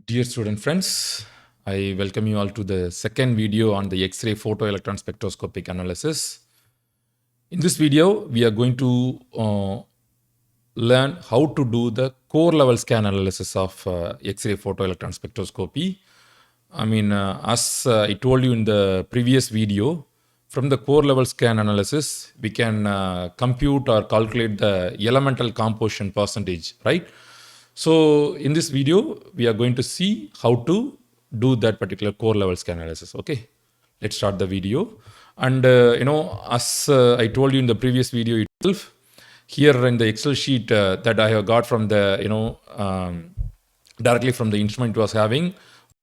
Dear student friends, I welcome you all to the second video on the X-ray photoelectron spectroscopic analysis. In this video, we are going to learn how to do the core level scan analysis of X-ray photoelectron spectroscopy. As I told you in the previous video, from the core level scan analysis, we can compute or calculate the elemental composition percentage, right? So in this video, we are going to see how to do that particular core level scan analysis. Okay, let's start the video. And as I told you in the previous video itself, here in the Excel sheet that I have got from the directly from the instrument, it was having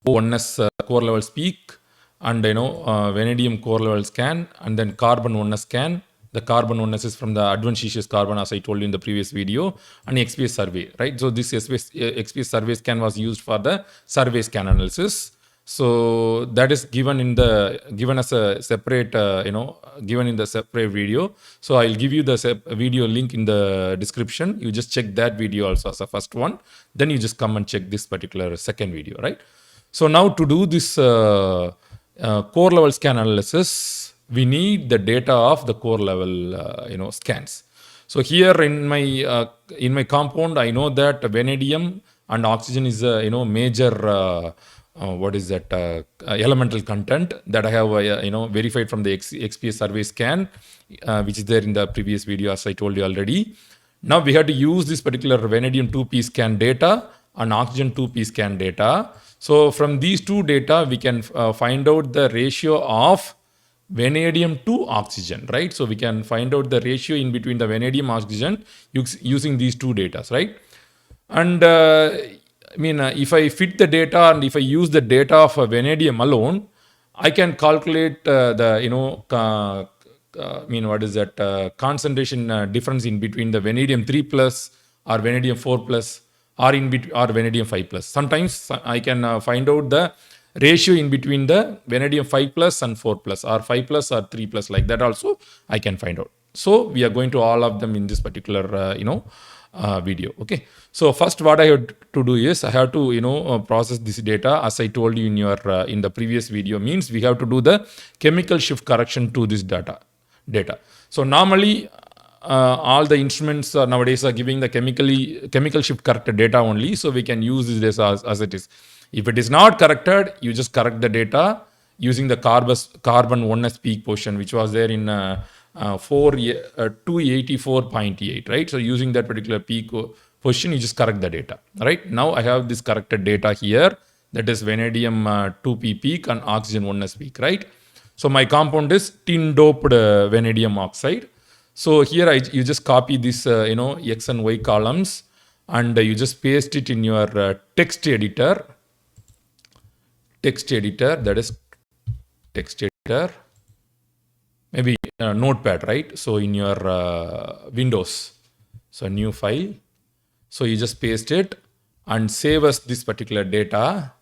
O1S core level peak and vanadium core level scan, and then carbon 1S scan. The carbon 1S is from the adventitious carbon, as I told you in the previous video, and XPS survey, right? So this XPS survey scan was used for the survey scan analysis. So that is given as a separate, given in the separate video. So I'll give you the video link in the description. You just check that video also as the first one. Then you just come and check this particular second video, right? So now to do this core level scan analysis, we need the data of the core level, scans. So here in my compound, I know that vanadium and oxygen is a major elemental content that I have verified from the XPS survey scan, which is there in the previous video, as I told you already. Now we have to use this particular vanadium 2p scan data and oxygen 2p scan data. So from these two data, we can find out the ratio of vanadium to oxygen, right? So we can find out the ratio in between the vanadium oxygen using these two data, right? And if I fit the data and if I use the data of vanadium alone, I can calculate concentration difference in between the vanadium 3 plus or vanadium 4 plus or vanadium 5 plus. Sometimes I can find out the ratio in between the vanadium 5 plus and 4 plus, or 5 plus or 3 plus, like that also I can find out. So we are going to all of them in this particular video. Okay, so first what I have to do is I have to process this data, as I told you in the previous video. Means we have to do the chemical shift correction to this data. So normally all the instruments nowadays are giving the chemical shift corrected data only, so we can use this data as it is. If it is not corrected, you just correct the data using the carbon 1s peak position, which was there in 284.8, right? So using that particular peak position, you just correct the data, right? Now I have this corrected data here, that is vanadium 2p peak and oxygen 1s peak, right? So my compound is tin doped vanadium oxide. So here you just copy this X and Y columns, and you just paste it in your text editor, that is text editor, maybe notepad, right? So in your Windows, so new file, so you just paste it and save us this particular data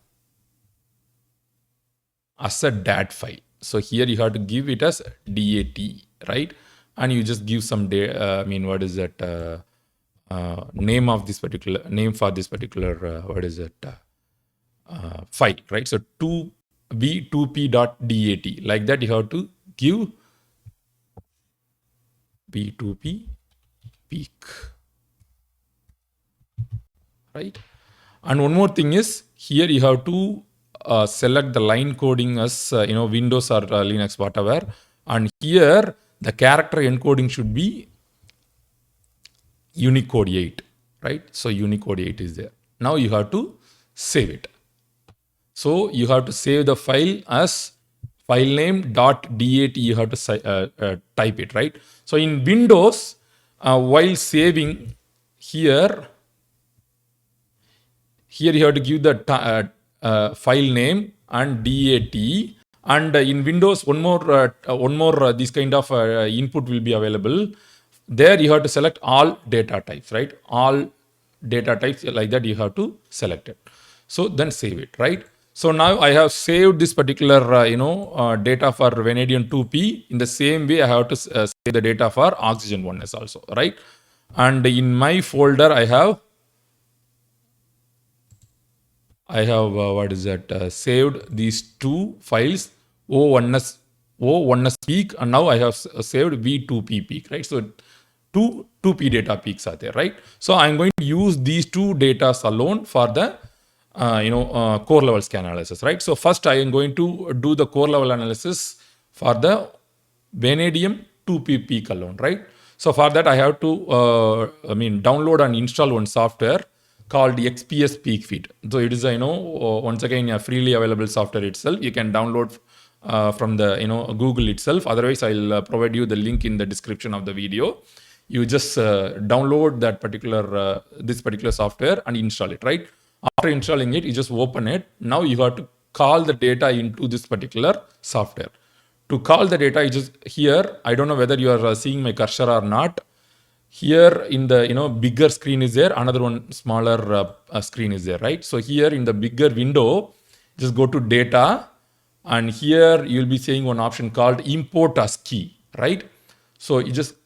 as a DAT file. So here you have to give it as DAT, right? And you just give some name of this particular name for this particular file, right? So v2p.dat, like that you have to give v2p peak, right? And one more thing is, here you have to select the line coding as Windows or Linux, whatever, and here the character encoding should be Unicode 8, right? So Unicode 8 is there. Now you have to save it. So you have to save the file as file name .dat. You have to type it, right? So in Windows, while saving here you have to give the file name and DAT. And in Windows, one more this kind of input will be available. There you have to select all data types, right? All data types, like that you have to select it. So then save it, right? So now I have saved this particular data for vanadium 2p. In the same way, I have to save the data for oxygen 1s also, right? And in my folder, I have I have saved these two files, O1S peak, and now I have saved V2P peak, right? So two 2P data peaks are there, right? So I'm going to use these two data alone for the core level scan analysis, right? So first I am going to do the core level analysis for the vanadium 2P peak alone, right? So for that I have to download and install one software called XPS peak feed. So it is once again a freely available software itself. You can download from the Google itself. Otherwise I'll provide you the link in the description of the video. You just download that particular this particular software and install it, right? After installing it, you just open it. Now you have to call the data into this particular software. To call the data, you just here, I don't know whether you are seeing my cursor or not. Here in the bigger screen is there, another one smaller screen is there, right? So here in the bigger window, just go to data, and here you'll be seeing one option called import as key, right? So you just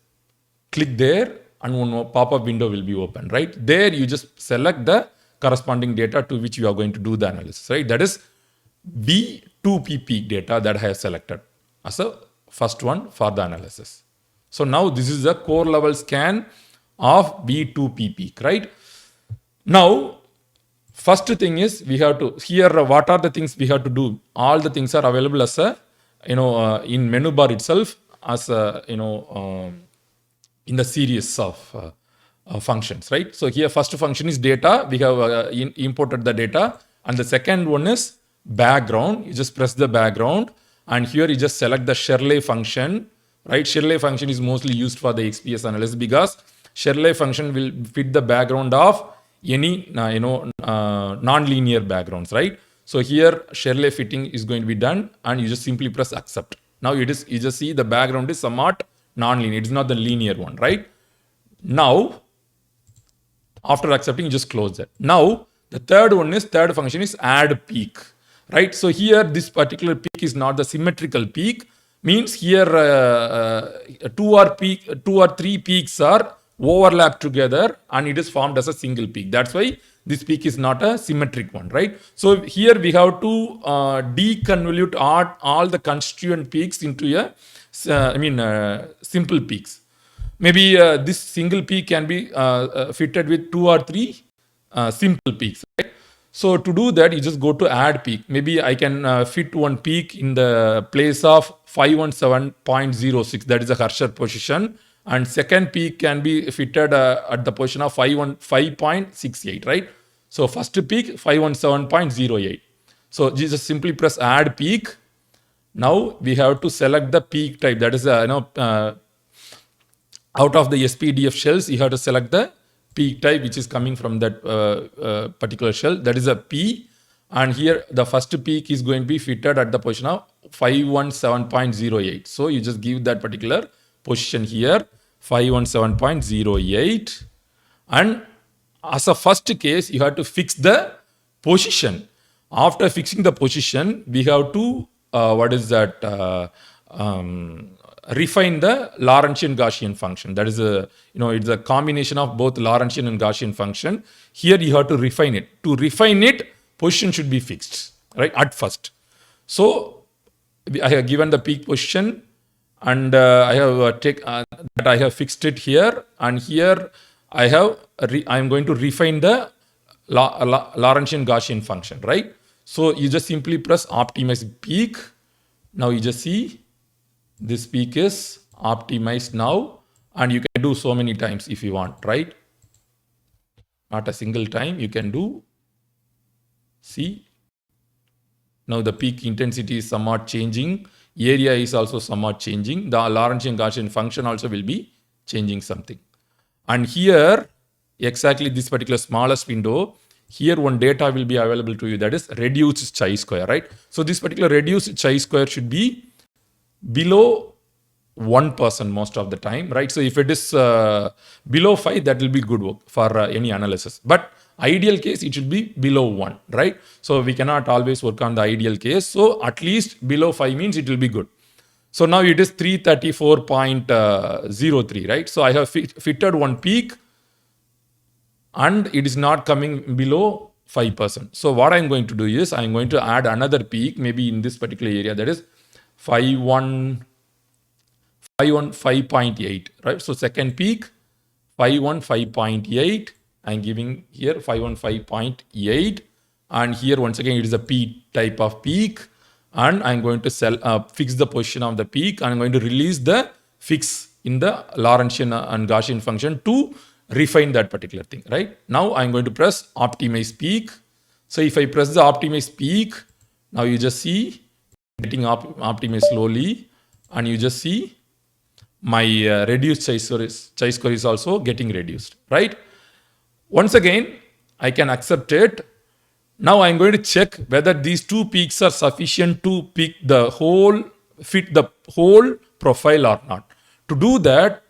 click there and one pop-up window will be open, right? There you just select the corresponding data to which you are going to do the analysis, right? That is V2P peak data that I have selected as a first one for the analysis. So now this is the core level scan of V2P peak, right? Now, first thing is we have to, here what are the things we have to do? All the things are available as a, in menu bar itself as a, in the series of functions, right? So here first function is data. We have imported the data, and the second one is background. You just press the background, and here you just select the Shirley function, right? Shirley function is mostly used for the XPS analysis because Shirley function will fit the background of any non-linear backgrounds, right? So here Shirley fitting is going to be done, and you just simply press accept. Now you just see the background is somewhat non-linear. It is not the linear one, right? Now, after accepting, you just close that. Now, the third function is add peak, right? So here, this particular peak is not the symmetrical peak. Means here, two or three peaks are overlapped together, and it is formed as a single peak. That's why this peak is not a symmetric one, right? So here we have to deconvolute all the constituent peaks into a simple peaks. Maybe this single peak can be fitted with two or three simple peaks, right? So to do that, you just go to add peak. Maybe I can fit one peak in the place of 517.06. That is the cursor position. And second peak can be fitted at the position of 5.68, right? So first peak, 517.08. So you just simply press add peak. Now we have to select the peak type. That is out of the SPDF shells, you have to select the peak type which is coming from that particular shell. That is a P. And here the first peak is going to be fitted at the position of 517.08. So you just give that particular position here, 517.08. And as a first case, you have to fix the position. After fixing the position, we have to refine the Laurentian Gaussian function. That is it's a combination of both Laurentian and Gaussian function. Here you have to refine it. To refine it, position should be fixed, right, at first. So I have given the peak position, and I have fixed it here, and here I am going to refine the Laurentian Gaussian function, right? So you just simply press optimize peak. Now you just see this peak is optimized now, and you can do so many times if you want, right? Not a single time, you can do. See, now the peak intensity is somewhat changing. Area is also somewhat changing. The Laurentian Gaussian function also will be changing something. And here, exactly this particular smallest window, here one data will be available to you, that is reduced chi-square, right? So this particular reduced chi-square should be below 1% most of the time, right? So if it is below 5, that will be good work for any analysis. But ideal case, it should be below 1, right? So we cannot always work on the ideal case. So at least below 5 means it will be good. So now it is 334.03, right? So I have fitted one peak, and it is not coming below 5%. So what I'm going to do is I'm going to add another peak, maybe in this particular area, that is 515.8, right? So second peak, 515.8. I'm giving here 515.8, and here once again it is a P type of peak, and I'm going to fix the position of the peak, and I'm going to release the fix in the Lorentzian and Gaussian function to refine that particular thing, right? Now I'm going to press optimize peak. So if I press the optimize peak, now you just see getting optimized slowly, and you just see my reduced chi-square is also getting reduced, right? Once again, I can accept it. Now I'm going to check whether these two peaks are sufficient to fit the whole profile or not. To do that,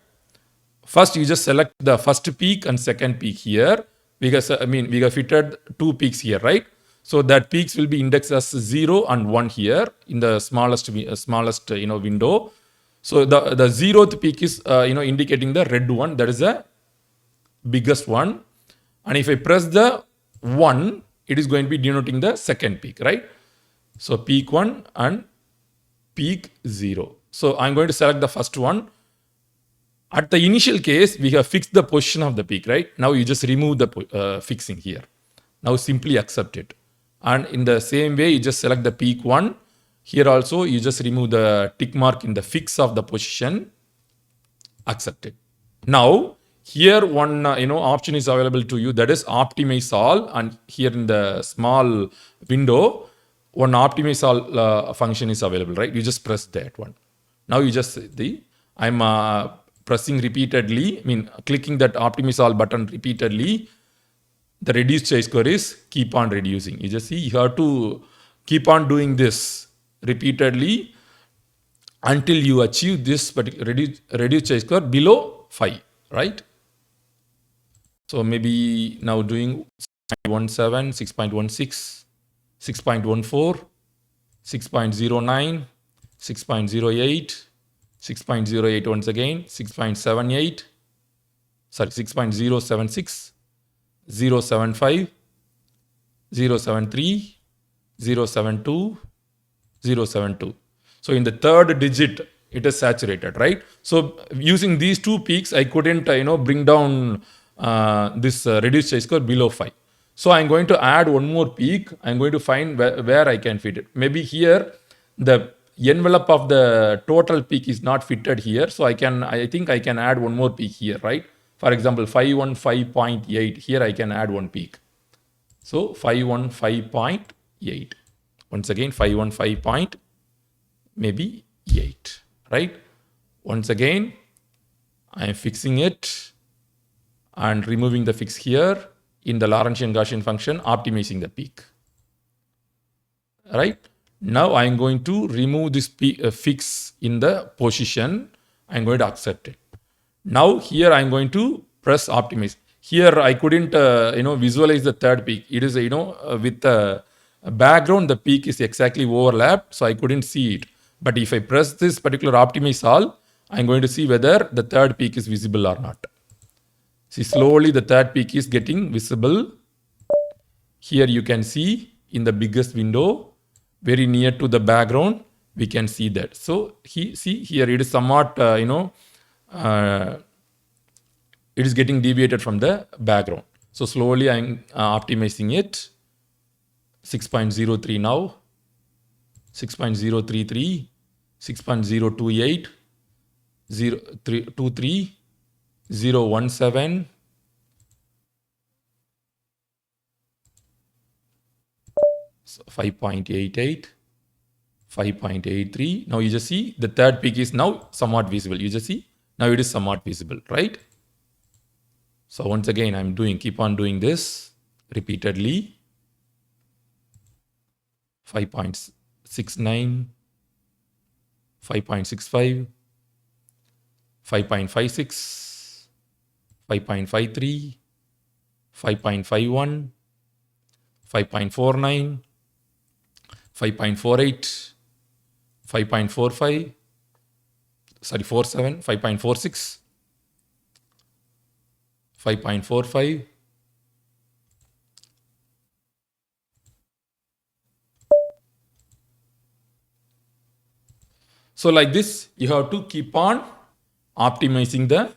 first you just select the first peak and second peak here, because we have fitted two peaks here, right? So that peaks will be indexed as 0 and 1 here in the smallest window. So the 0th peak is indicating the red one, that is the biggest one. And if I press the 1, it is going to be denoting the second peak, right? So peak 1 and peak 0. So I'm going to select the first one. At the initial case, we have fixed the position of the peak, right? Now you just remove the fixing here. Now simply accept it. And in the same way, you just select the peak 1. Here also, you just remove the tick mark in the fix of the position. Accept it. Now, here one option is available to you, that is optimize all, and here in the small window one optimize all function is available, right? You just press that one. Now you just I'm pressing repeatedly, clicking that optimize all button repeatedly. The reduced chi-square is keep on reducing. You just see you have to keep on doing this repeatedly until you achieve this particular reduced chi-square below 5, right? So maybe now doing 6.17, 6.16, 6.14, 6.09, 6.08, 6.08 once again, 6.78, 6.076, 0.75, 0.73, 0.72, 0.72. So in the third digit, it is saturated, right? So using these two peaks, I couldn't, bring down this reduced chi-square below 5. So I'm going to add one more peak. I'm going to find where I can fit it. Maybe here, the envelope of the total peak is not fitted here. So I think I can add one more peak here, right? For example, 515.8. Here I can add one peak. So 515.8. Once again, 515.8, right? Once again, I am fixing it and removing the fix here in the Lorentzian Gaussian function, optimizing the peak. Right? Now I am going to remove this fix in the position. I am going to accept it. Now here I am going to press optimize. Here I couldn't visualize the third peak. It is with the background, the peak is exactly overlapped, so I couldn't see it. But if I press this particular optimize all, I'm going to see whether the third peak is visible or not. See, slowly the third peak is getting visible. Here you can see in the biggest window, very near to the background, we can see that. So see here it is somewhat, it is getting deviated from the background. So slowly I'm optimizing it. 6.03 now, 6.033, 6.028, 0.23, 0.17, 5.88, 5.83. Now you just see the third peak is now somewhat visible. You just see now it is somewhat visible, right? So once again, keep on doing this repeatedly. 5.69, 5.65, 5.56, 5.53, 5.51, 5.49, 5.48, 5.45, 47, 5.46, 5.45, So like this, you have to keep on optimizing the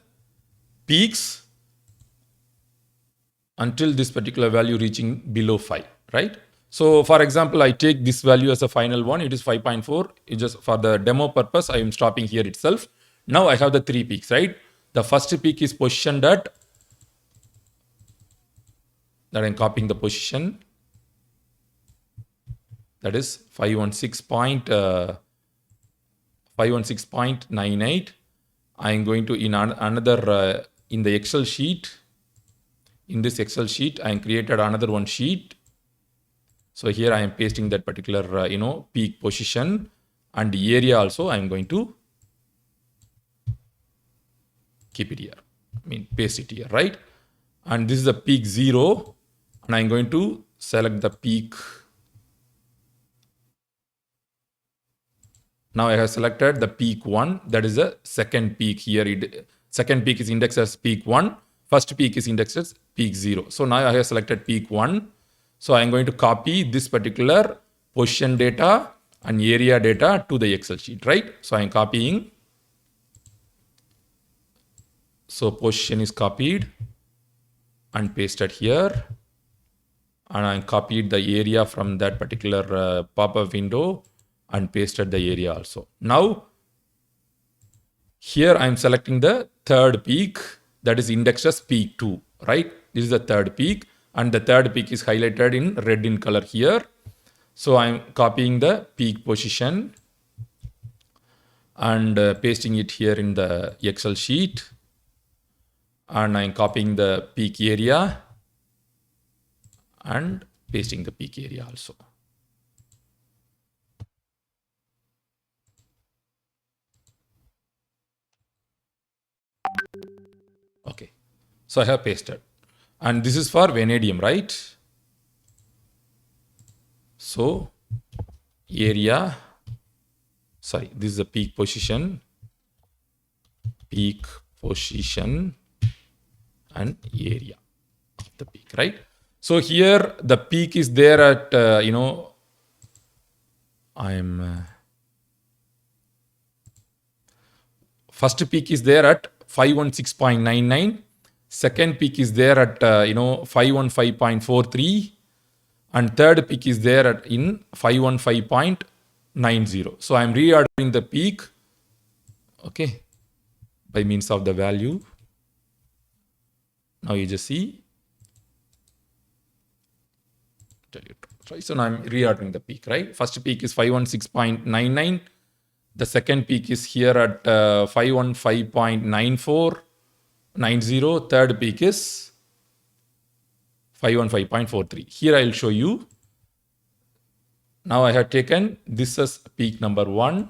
peaks until this particular value reaching below 5, right? So for example, I take this value as a final one. It is 5.4. It just for the demo purpose, I am stopping here itself. Now I have the 3 peaks, right? The first peak is positioned at, that I'm copying the position, that is 516.98. I am going to in another in the Excel sheet. In this Excel sheet, I am created another one sheet. So here I am pasting that particular peak position, and the area also I am going to keep it here. I mean paste it here, right? And this is the peak 0, and I'm going to select the peak. Now I have selected the peak 1, that is the second peak here. Second peak is indexed as peak 1, first peak is indexed as peak 0. So now I have selected peak 1. So I'm going to copy this particular position data and area data to the Excel sheet, right? So I'm copying. So position is copied and pasted here. And I copied the area from that particular pop-up window and pasted the area also. Now, here I am selecting the third peak, that is indexed as peak 2, right? This is the third peak, and the third peak is highlighted in red in color here. So I am copying the peak position and pasting it here in the Excel sheet. And I am copying the peak area and pasting the peak area also. Okay, so I have pasted, and this is for vanadium, right? So area, sorry, this is the peak position and area of the peak, right? So here the peak is there at first peak is there at 516.99. Second peak is there at 515.43, and third peak is there at in 515.90. So I'm reordering the peak, okay, by means of the value. Now you just see. Right? So now I'm reordering the peak, right? First peak is 516.99. The second peak is here at 515.9490. Third peak is 515.43. Here I will show you. Now I have taken this as peak number 1.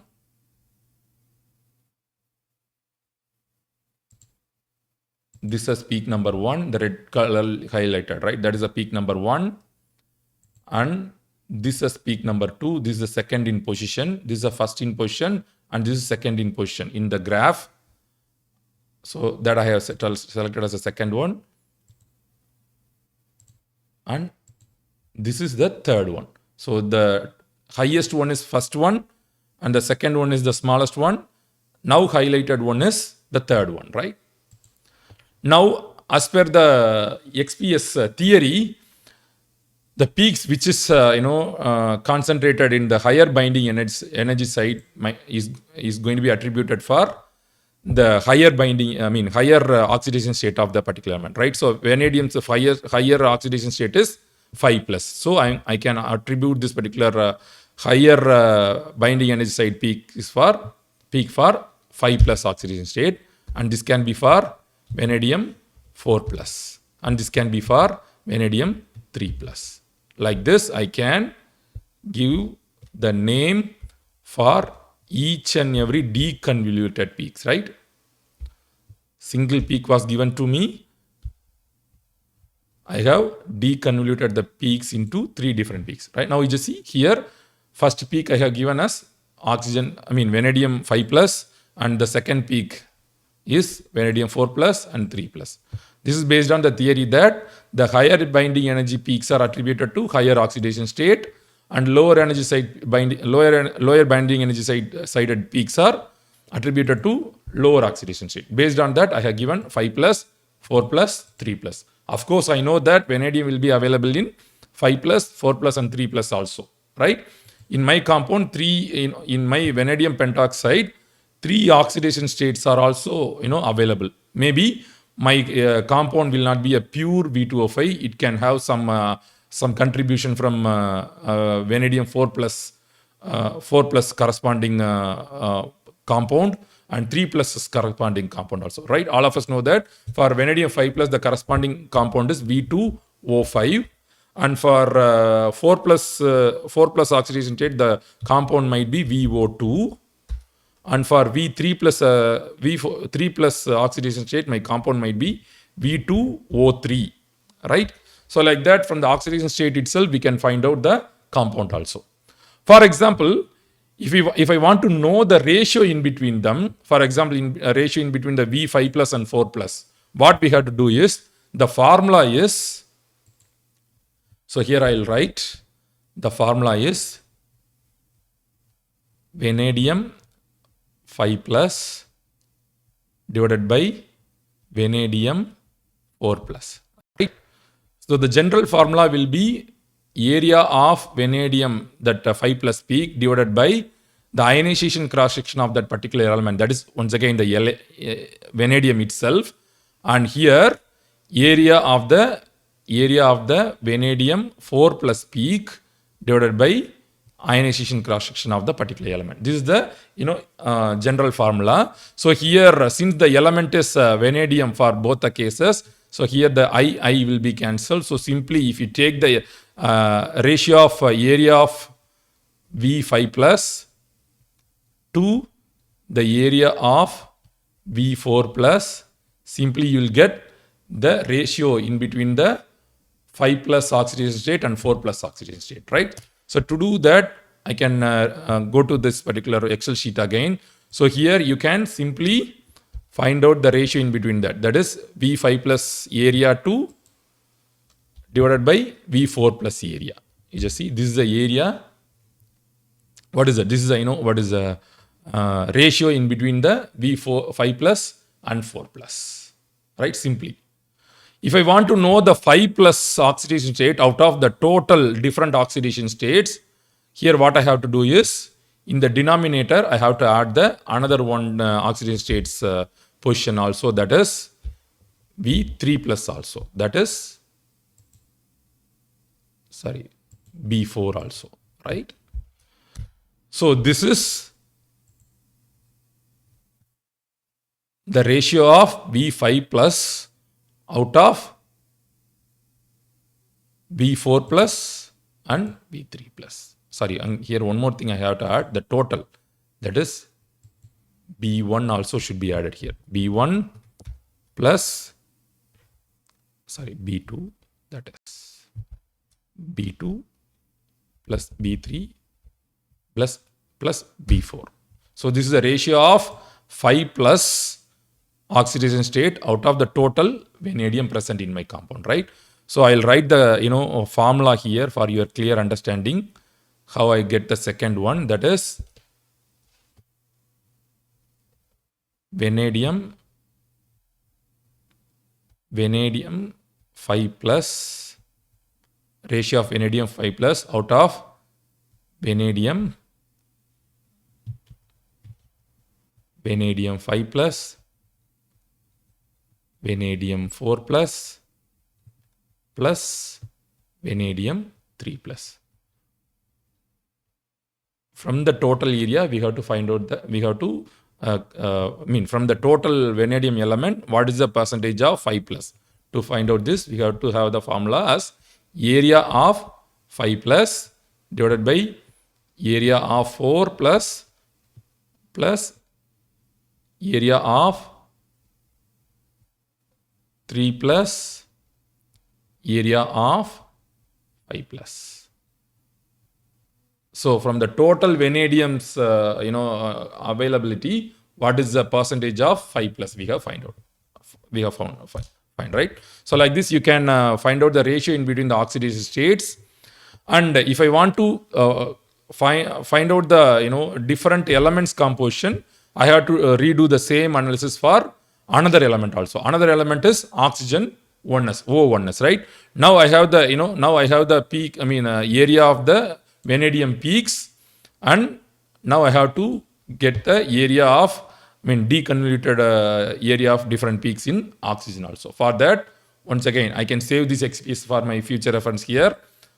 This is peak number 1, the red color highlighted, right? That is a peak number 1. And this is peak number 2. This is the second in position. This is the first in position, and this is second in position in the graph. So that I have selected as the second one. And this is the third one. So the highest one is first one, and the second one is the smallest one. Now highlighted one is the third one, right? Now, as per the XPS theory, the peaks which is concentrated in the higher binding energy side is going to be attributed for the higher binding, higher oxidation state of the particular element, right? So vanadium's higher oxidation state is 5+. So I can attribute this particular higher binding energy side peak for 5+ oxidation state, and this can be for vanadium 4+, and this can be for vanadium 3+. Like this, I can give the name for each and every deconvoluted peaks, right? Single peak was given to me. I have deconvoluted the peaks into 3 different peaks, right? Now you just see here, first peak I have given as vanadium 5+, and the second peak is vanadium 4+ and 3+. This is based on the theory that the higher binding energy peaks are attributed to higher oxidation state, and lower binding energy sided peaks are attributed to lower oxidation state. Based on that, I have given 5 plus, 4 plus, 3 plus. Of course, I know that vanadium will be available in 5 plus, 4 plus, and 3 plus also, right? In my compound, in my vanadium pentoxide, 3 oxidation states are also available. Maybe my compound will not be a pure V2O5. It can have some contribution from vanadium 4 plus corresponding compound, and 3 plus is corresponding compound also, right? All of us know that for vanadium 5 plus, the corresponding compound is V2O5, and for 4 plus oxidation state, the compound might be VO2, and for V3 plus oxidation state, my compound might be V2O3, right? So like that, from the oxidation state itself, we can find out the compound also. For example, if I want to know the ratio in between them, for example, ratio in between the V5 plus and 4 plus, what we have to do is, the formula is, so here I'll write, the formula is vanadium 5 plus divided by vanadium 4 plus, right? So the general formula will be area of vanadium, that 5 plus peak, divided by the ionization cross section of that particular element, that is once again the vanadium itself, and here area of the vanadium 4 plus peak divided by ionization cross section of the particular element. This is the general formula. So here, since the element is vanadium for both the cases, so here the I will be cancelled. So simply, if you take the ratio of area of V5 plus to the area of V4 plus, simply you will get the ratio in between the 5 plus oxidation state and 4 plus oxidation state, right? So to do that, I can go to this particular Excel sheet again. So here you can simply find out the ratio in between that. That is V5 plus area 2 divided by V4 plus area. You just see, this is the area. What is it? This is what is the ratio in between the V5 plus and 4 plus, right? Simply. If I want to know the 5 plus oxidation state out of the total different oxidation states, here what I have to do is, in the denominator, I have to add the another one oxidation states position also, that is V3 plus also, that is, B4 also, right? So this is the ratio of V5 plus out of V4 plus and V3 plus. And here one more thing I have to add, the total, that is B1 also should be added here. B1 plus, B2, that is B2 plus B3 plus B4. So this is the ratio of 5 plus oxidation state out of the total vanadium present in my compound, right? So I'll write the formula here for your clear understanding how I get the second one, that is vanadium 5 plus, ratio of vanadium 5 plus out of vanadium 5 plus, vanadium 4 plus vanadium 3 plus. From the total area, we have to find out from the total vanadium element, what is the percentage of 5 plus. To find out this, we have to have the formula as area of 5 plus divided by area of 4 plus area of 3 plus area of 5 plus. So from the total vanadium's availability, what is the percentage of 5 plus we have found, right? So like this, you can find out the ratio in between the oxidation states, And if I want to find out the different elements composition, I have to redo the same analysis for another element also. Another element is oxygen 1s, O1s, right? Now I have the now I have the peak, area of the vanadium peaks, and now I have to get the area of deconvoluted area of different peaks in oxygen also. For that, once again, I can save this XPS for my future reference here.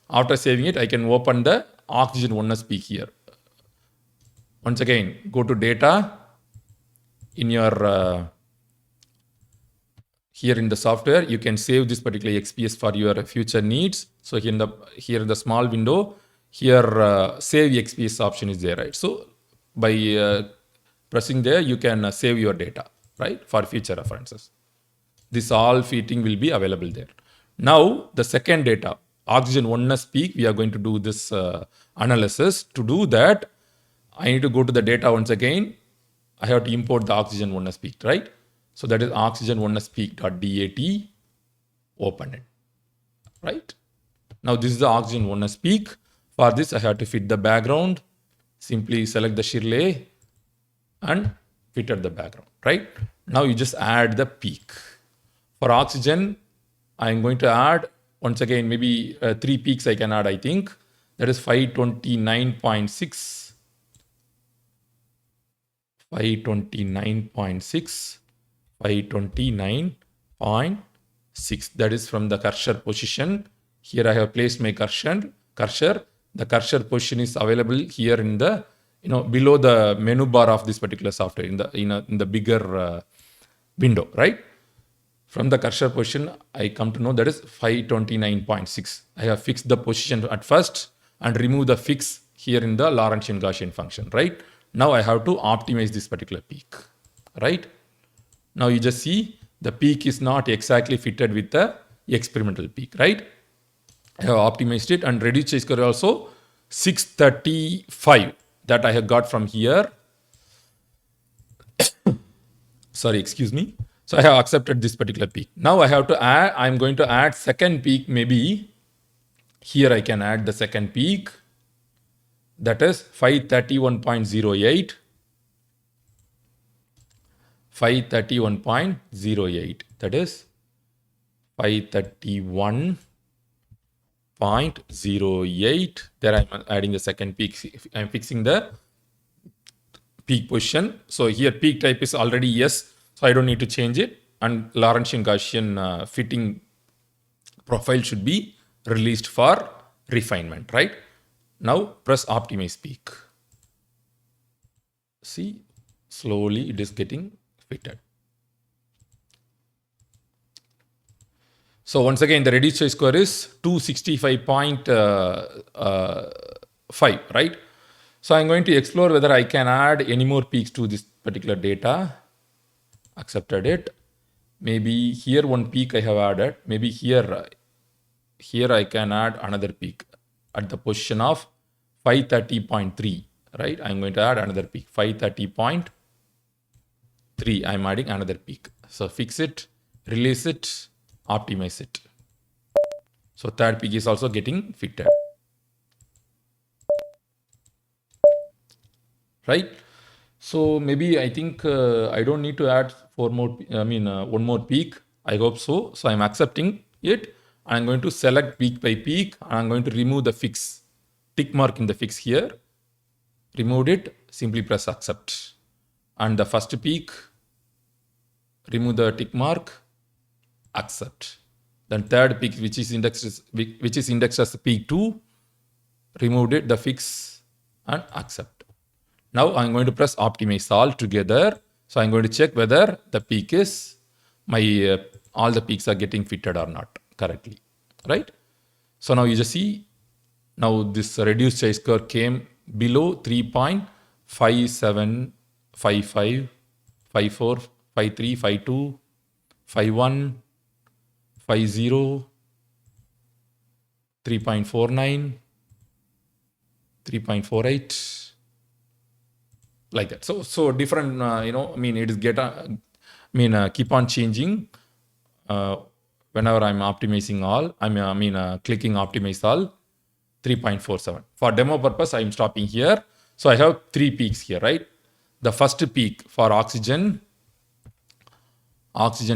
After saving it, I can open the oxygen 1s peak here. Once again, go to data in your here in the software. You can save this particular XPS for your future needs. So here in the small window, here save XPS option is there, right? So by pressing there, you can save your data, right, for future references. This all fitting will be available there. Now the second data, oxygen 1s peak, we are going to do this analysis. To do that, I need to go to the data once again. I have to import the oxygen 1s peak, right? So that is oxygen 1s peak.dat. Open it, right? Now this is the oxygen 1s peak. For this, I have to fit the background. Simply select the Shirley and fit at the background, right? Now you just add the peak. For oxygen, I'm going to add, once again, maybe 3 peaks I can add, I think. That is 529.6, 529.6, 529.6. That is from the cursor position. Here I have placed my cursor. The cursor position is available here in the, below the menu bar of this particular software, in the bigger window, right? From the cursor position, I come to know that is 529.6. I have fixed the position at first and remove the fix here in the Laurentian Gaussian function, right? Now I have to optimize this particular peak, right? Now you just see the peak is not exactly fitted with the experimental peak, right? I have optimized it, and reduced chi-square also 635 that I have got from here. Sorry, excuse me. So I have accepted this particular peak. Now I have to add, I'm going to add second peak, maybe. Here I can add the second peak. That is 531.08. 531.08. That is 531.08. There I'm adding the second peak. I'm fixing the peak position. So here peak type is already yes. So I don't need to change it. And Laurentian Gaussian fitting profile should be released for refinement, right? Now press optimize peak. See, slowly it is getting fitted. So once again, the reduced chi-square is 265.5, right? So I'm going to explore whether I can add any more peaks to this particular data. Accepted it. Maybe here one peak I have added. Maybe here I can add another peak at the position of 530.3, right? I'm going to add another peak, 530.3. I'm adding another peak. So fix it, release it, optimize it. So third peak is also getting fitted, right? So maybe I think I don't need to add one more peak. I hope so. So I'm accepting it. I'm going to select peak by peak. And I'm going to remove the fix, tick mark in the fix here. Removed it. Simply press accept. And the first peak, remove the tick mark, accept. Then third peak, which is indexed as peak 2, removed it, the fix, and accept. Now I'm going to press optimize all together. So I'm going to check whether the peak is all the peaks are getting fitted or not correctly, right? So now you just see, now this reduced chi-square came below 3.5755, 54, 53, 52, 51, 50, 3.49, 3.48. Like that. So different, it is keep on changing whenever I'm optimizing all. Clicking optimize all. 3.47. For demo purpose, I am stopping here. So I have 3 peaks here, right? The first peak for oxygen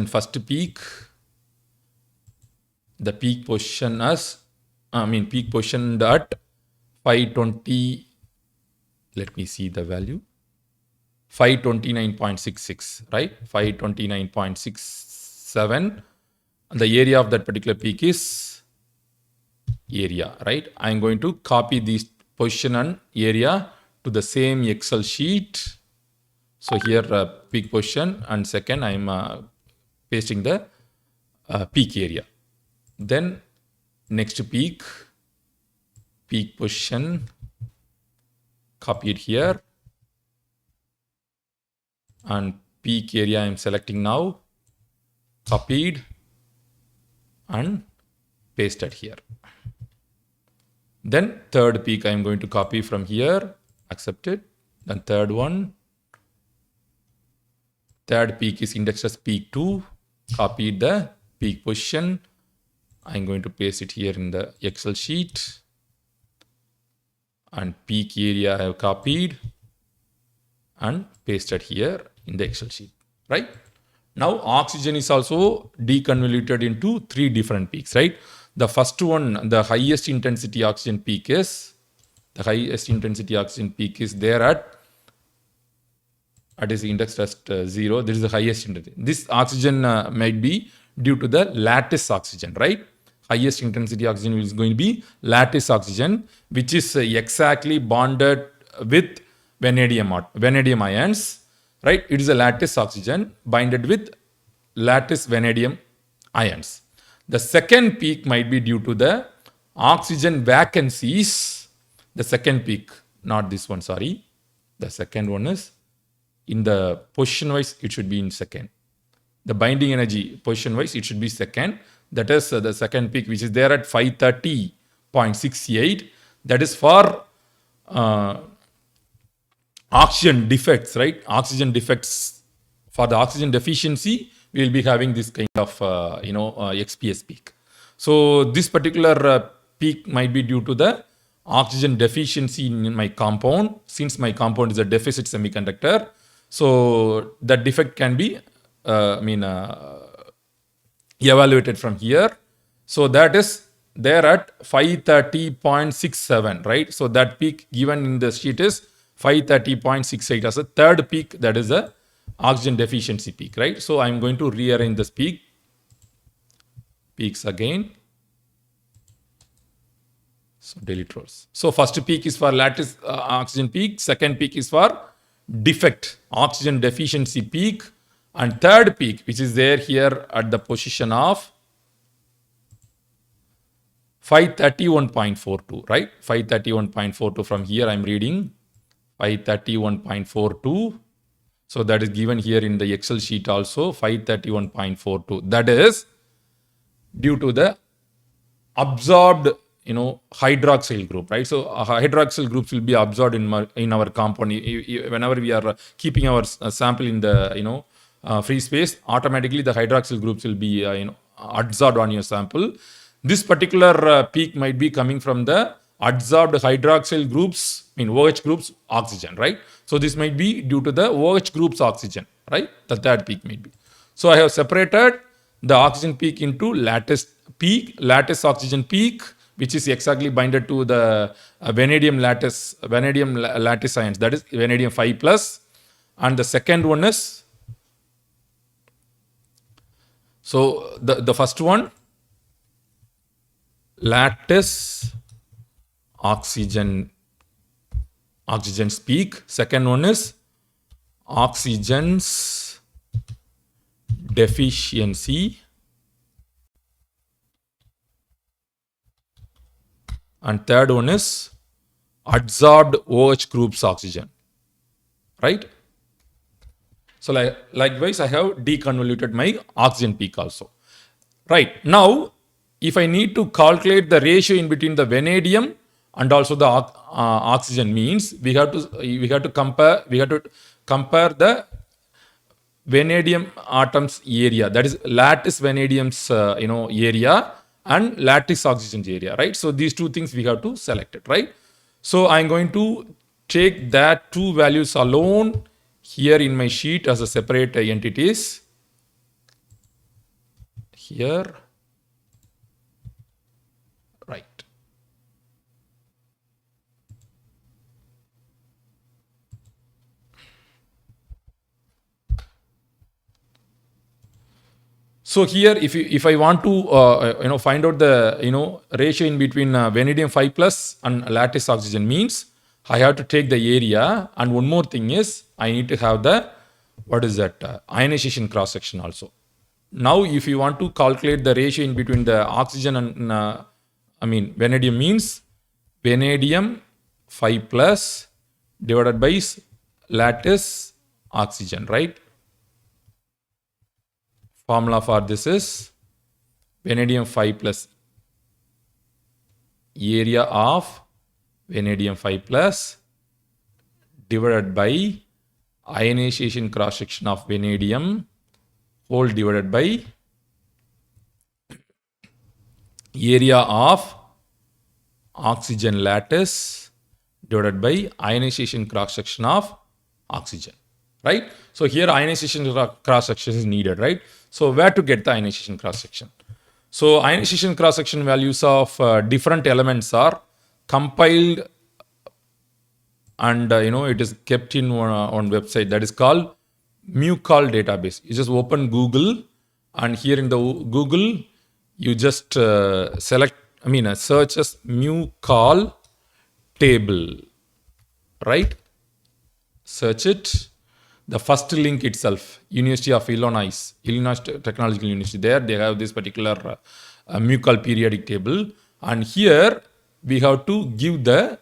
first peak, the peak position peak positioned at 520, let me see the value, 529.66, right? 529.67. The area of that particular peak is area, right? I'm going to copy this position and area to the same Excel sheet. So here peak position, and second I'm pasting the peak area. Then next peak position, copied here, and peak area I'm selecting now, copied and pasted here. Then third peak I'm going to copy from here, accepted. Then third one, third peak is indexed as peak 2, copied the peak position. I'm going to paste it here in the Excel sheet, and peak area I have copied and pasted here in the Excel sheet, right? Now oxygen is also deconvoluted into 3 different peaks, right? The first one, the highest intensity oxygen peak is there at is indexed as 0. This is the highest intensity. This oxygen might be due to the lattice oxygen, right? Highest intensity oxygen is going to be lattice oxygen, which is exactly bonded with vanadium ions, right? It is a lattice oxygen bonded with lattice vanadium ions. The second peak might be due to the oxygen vacancies. The second peak, not this one, sorry. The second one is in the position wise, it should be in second. The binding energy position wise, it should be second. That is the second peak, which is there at 530.68. That is for oxygen defects, right? Oxygen defects. For the oxygen deficiency, we will be having this kind of XPS peak. So this particular peak might be due to the oxygen deficiency in my compound. Since my compound is a deficit semiconductor, so that defect can be evaluated from here. So that is there at 530.67, right? So that peak given in the sheet is 530.68 as a third peak. That is a oxygen deficiency peak, right? So I'm going to rearrange this peaks again. So delete rows. So first peak is for lattice oxygen peak. Second peak is for defect oxygen deficiency peak. And third peak, which is there here at the position of 531.42, right? 531.42. From here I'm reading 531.42. So that is given here in the Excel sheet also, 531.42. That is due to the absorbed hydroxyl group, right? So hydroxyl groups will be absorbed in our compound. Whenever we are keeping our sample in the free space, automatically the hydroxyl groups will be adsorbed on your sample. This particular peak might be coming from the adsorbed hydroxyl groups, OH groups oxygen, right? So this might be due to the OH groups oxygen, right? The third peak might be. So I have separated the oxygen peak into lattice oxygen peak, which is exactly binded to the vanadium lattice ions, that is vanadium 5+. And the second one is, so the first one, lattice oxygen's peak. Second one is oxygen's deficiency. And third one is adsorbed OH groups oxygen, right? So likewise, I have deconvoluted my oxygen peak also. Right, now if I need to calculate the ratio in between the vanadium and also the oxygen, means we have to compare the vanadium atoms area, that is lattice vanadium's area, and lattice oxygen area, right? So these two things we have to select it, right? So I'm going to take that two values alone here in my sheet as a separate entities. Here, right. So here, if I want to find out the ratio in between vanadium 5 plus and lattice oxygen, means I have to take the area, and one more thing is I need to have the ionization cross section also. Now, if you want to calculate the ratio in between the oxygen and vanadium, means vanadium 5 plus divided by lattice oxygen, right? Formula for this is vanadium 5 plus area of vanadium 5 plus divided by ionization cross section of vanadium whole divided by area of oxygen lattice divided by ionization cross section of oxygen, right? So here ionization cross section is needed, right? So where to get the ionization cross section? So ionization cross section values of different elements are compiled, and it is kept in one website that is called Mucal database. You just open Google, and here in the Google you just search as Mucal table, right? Search it. The first link itself, University of Illinois Technological University, there they have this particular Mucal periodic table, and here we have to give the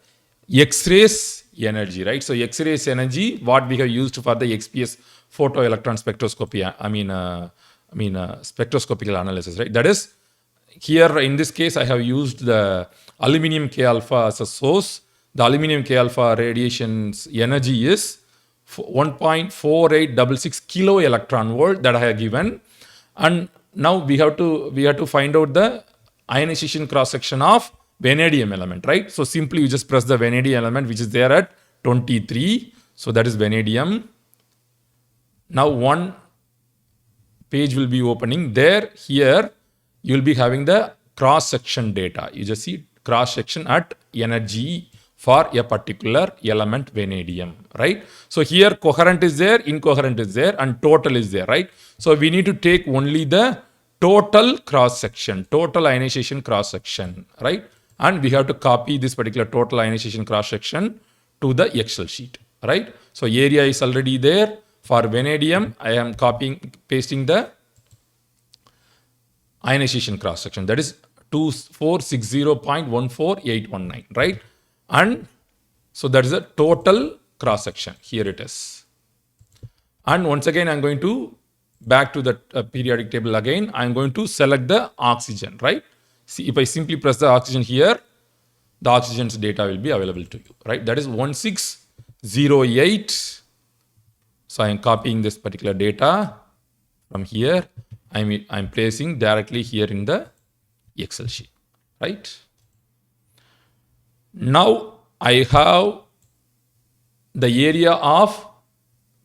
X-rays energy, right? So X-rays energy, what we have used for the XPS photoelectron spectroscopy, spectroscopical analysis, right? That is, here in this case I have used the aluminum K alpha as a source. The aluminum K alpha radiation's energy is 1.4866 kilo electron volt that I have given, and now we have to find out the ionization cross section of vanadium element, right? So simply you just press the vanadium element which is there at 23. So that is vanadium. Now one page will be opening there. Here you will be having the cross section data. You just see cross section at energy for a particular element vanadium, right? So here coherent is there, incoherent is there, and total is there, right? So we need to take only the total cross section, total ionization cross section, right? And we have to copy this particular total ionization cross section to the Excel sheet, right? So area is already there. For vanadium, I am pasting the ionization cross section, that is 2460.14819, right? And so that is a total cross section. Here it is. And once again, I'm going to back to the periodic table again. I'm going to select the oxygen, right? See, if I simply press the oxygen here, the oxygen's data will be available to you, right? That is 1608. So I am copying this particular data from here. I'm placing directly here in the Excel sheet, right? Now I have the area of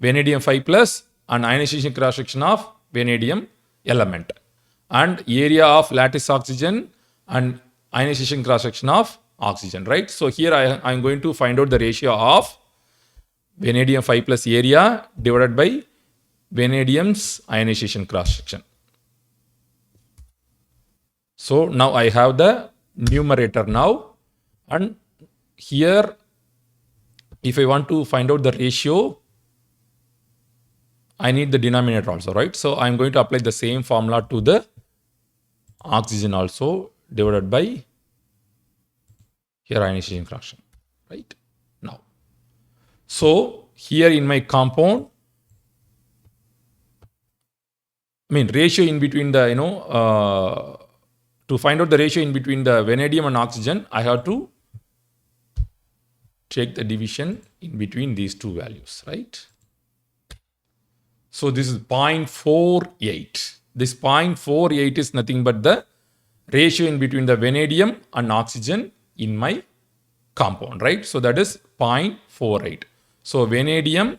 vanadium 5 plus and ionization cross section of vanadium element, and area of lattice oxygen and ionization cross section of oxygen, right? So here I'm going to find out the ratio of vanadium 5 plus area divided by vanadium's ionization cross section. So now I have the numerator now, and here if I want to find out the ratio, I need the denominator also, right? So I'm going to apply the same formula to the oxygen also, divided by here ionization cross section, right? Now, so here in my compound, ratio in between the to find out the ratio in between the vanadium and oxygen, I have to take the division in between these two values, right? So this is 0.48. This 0.48 is nothing but the ratio in between the vanadium and oxygen in my compound, right? So that is 0.48. So vanadium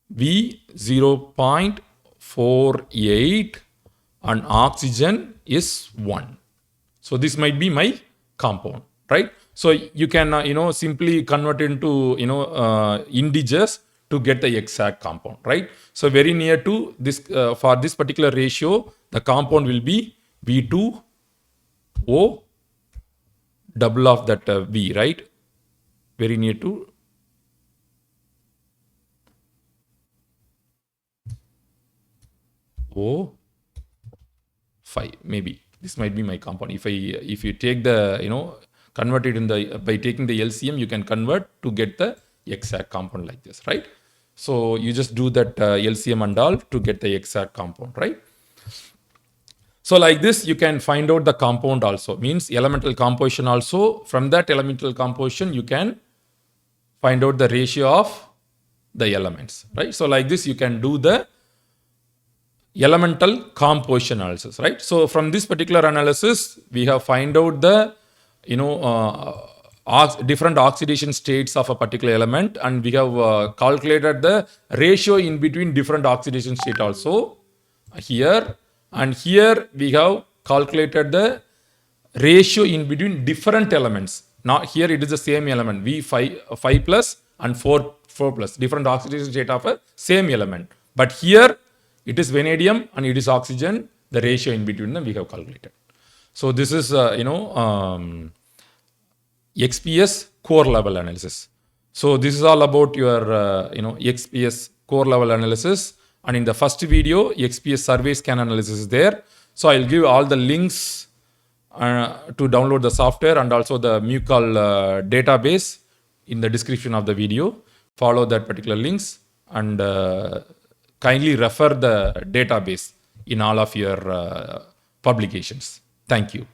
V 0.48 and oxygen is 1. So this might be my compound, right? So you can simply convert into integers to get the exact compound, right? So very near to this for this particular ratio, the compound will be V2O double of that V, right? Very near to O5, maybe. This might be my compound. If you take the, convert it in the, by taking the LCM, you can convert to get the exact compound like this, right? So you just do that LCM and all to get the exact compound, right? So like this, you can find out the compound also, means elemental composition also. From that elemental composition, you can find out the ratio of the elements, right? So like this, you can do the elemental composition analysis, right? So from this particular analysis, we have find out the, different oxidation states of a particular element, and we have calculated the ratio in between different oxidation state also here. And here we have calculated the ratio in between different elements. Not here it is the same element, V5 plus and 4 plus, different oxidation state of a same element. But here it is vanadium and it is oxygen, the ratio in between them we have calculated. So this is, XPS core level analysis. So this is all about your, XPS core level analysis. And in the first video, XPS survey scan analysis is there. So I'll give all the links to download the software and also the Mucal database in the description of the video. Follow that particular links and kindly refer the database in all of your publications. Thank you.